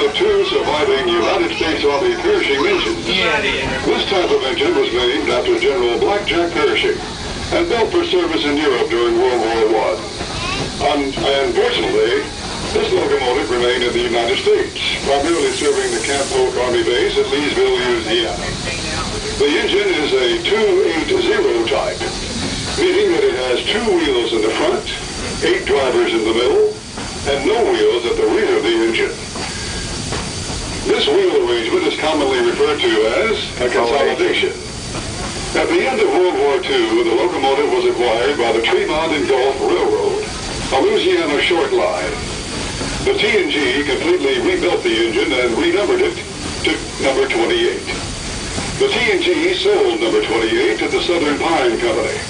the two surviving United States Army Pershing engines. This type of engine was named after General Blackjack Pershing and built for service in Europe during World War I. Unfortunately, this locomotive remained in the United States, primarily serving the Camp Polk Army Base at Leesville, Louisiana. The engine is a 280 type, meaning that it has 2 wheels in the front, 8 drivers in the middle, and no wheels at the rear of the engine. This wheel arrangement is commonly referred to as a consolidation. At the end of World War II, the locomotive was acquired by the Tremont and Gulf Railroad, a Louisiana short line. The T&G completely rebuilt the engine and renumbered it to number 28. The T&G sold number 28 to the Southern Pine Company,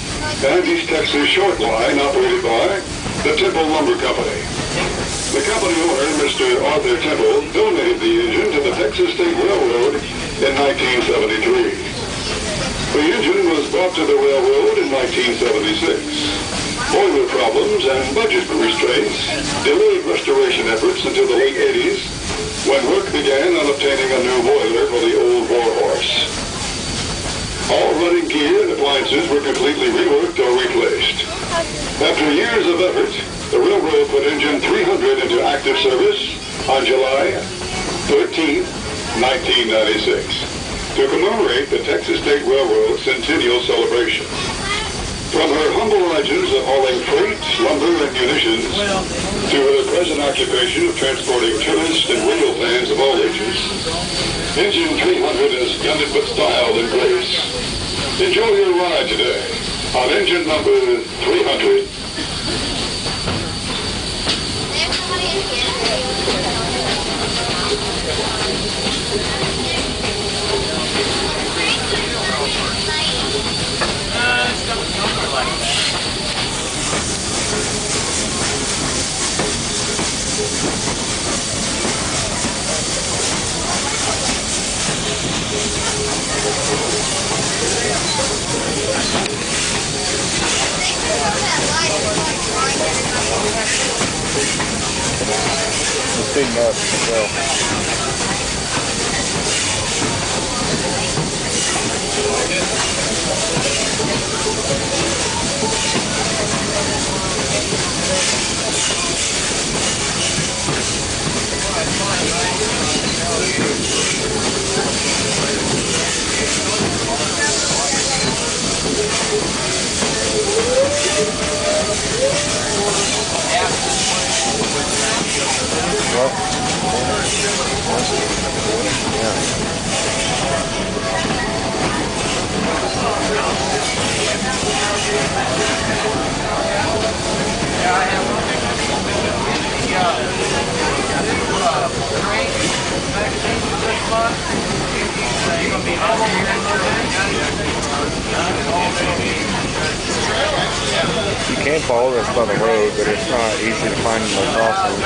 an East Texas short line operated by the Temple Lumber Company. The company owner, Mr. Arthur Temple, donated the engine to the Texas State Railroad in 1973. The engine was brought to the railroad in 1976. Boiler problems and budget restraints delayed restoration efforts until the late 80s, when work began on obtaining a new boiler for the old warhorse. All running gear and appliances were completely reworked or replaced. After years of effort, the railroad put engine 300 into active service on July 13, 1996, to commemorate the Texas State Railroad Centennial Celebration. From her humble origins of hauling freight, lumber, and munitions, to her present occupation of transporting tourists and wheel fans of all ages, Engine 300 has done it with style and grace. Enjoy your ride today on engine number 300. It's big nuts as well. You can follow this by the road, but it's not easy to find in the crossings.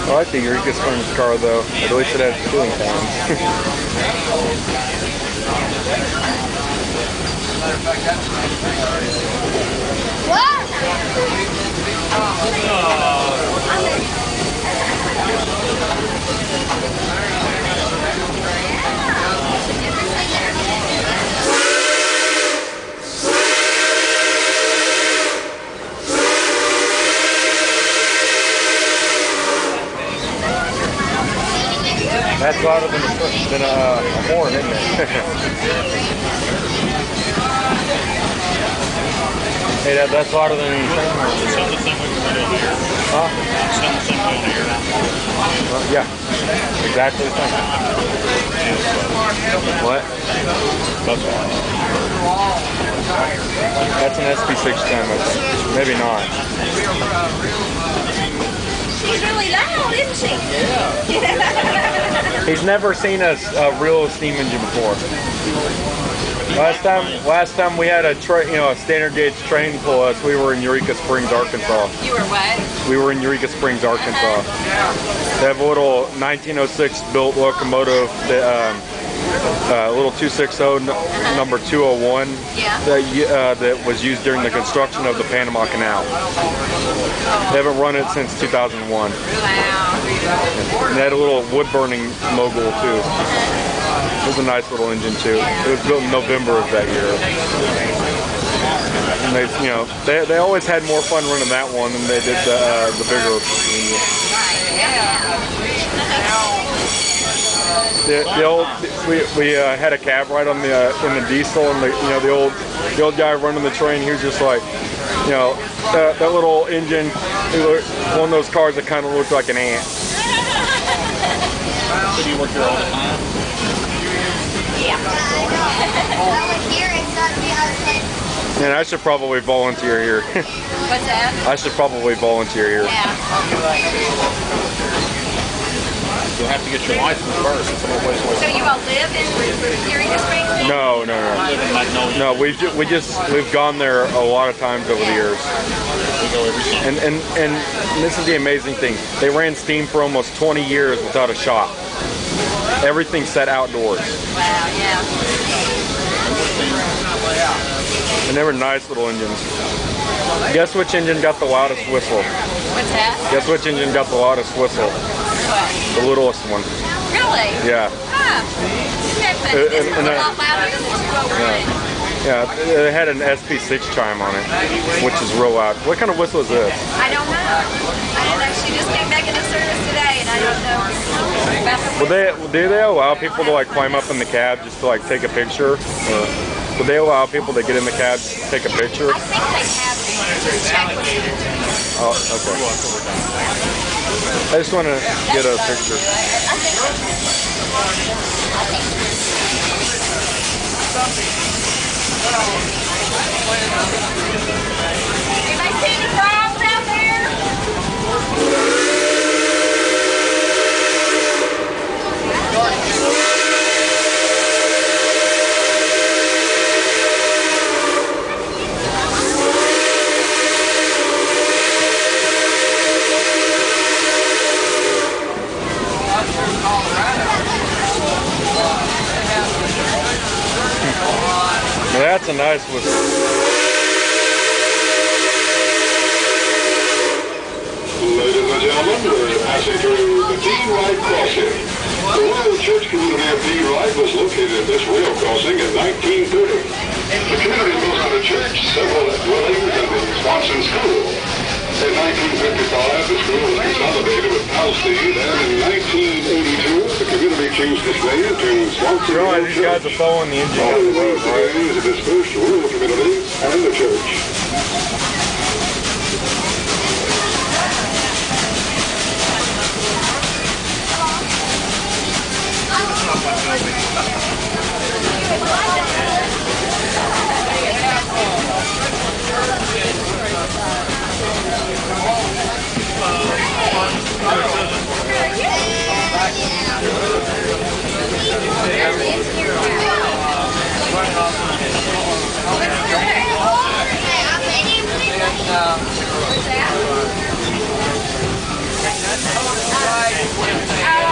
I like the Eureka's Farms car though. At least it has cooling fans. That's louder than a horn, isn't it? Hey, that's hotter than any train motor. Some of the thing we can put on here. Huh? Some of the thing on here. Yeah, exactly the same. What? That's one. That's an SB6 Chime. Maybe not. She's really loud, isn't she? Yeah. He's never seen a real steam engine before. Last time we had a standard gauge train pull us, we were in Eureka Springs, Arkansas. You were what? We were in Eureka Springs, Arkansas. They have a little 1906 built locomotive, that, little 260 number 201 that was used during the construction of the Panama Canal. They haven't run it since 2001. Wow. And they had a little wood burning mogul too. It was a nice little engine too. It was built in November of that year. And they always had more fun running that one than they did the bigger engine. We had a cab ride on in the diesel, and the old guy running the train. He was just like, that little engine, one of those cars that kind of looked like an ant. So do you work here all the time? Yeah. And I should probably volunteer here. What's that? I should probably volunteer here. Yeah. You'll have to get your license first. It's a little ways away. So you all live in Eureka Springs then? No. No, we've gone there a lot of times over the years. We go every summer. And this is the amazing thing. They ran steam for almost 20 years without a shop. Everything's set outdoors. Wow, yeah. And they were nice little engines. Guess which engine got the loudest whistle? What's that? Guess which engine got the loudest whistle? What? The littlest one. Really? Yeah. Huh. This is a lot louder than the 201. Yeah, it had an SP6 chime on it, which is real loud. What kind of whistle is this? I don't know. I don't know. She just came back into service today, and I don't know about the Do they allow people to like climb up in the cab just to like take a picture? Would they allow people to get in the cab to take a picture? I think they have to just check with you. Oh, okay. I just want to get a picture. Anybody see any frogs out there? Well, that's a nice whistle. Ladies and gentlemen, we're passing through the Dean Wright Crossing. The Royal Church community of Dean Wright was located at this rail crossing in 1930. The community built on the church, several dwellings, and the Swanson School. In 1955, the school was consolidated with Palestine, and in 1982, the community changed its name to Swanson You realize Church. these guys are following the engine All down the the road, roads right? today is a dispersed rural community and the church. Oh,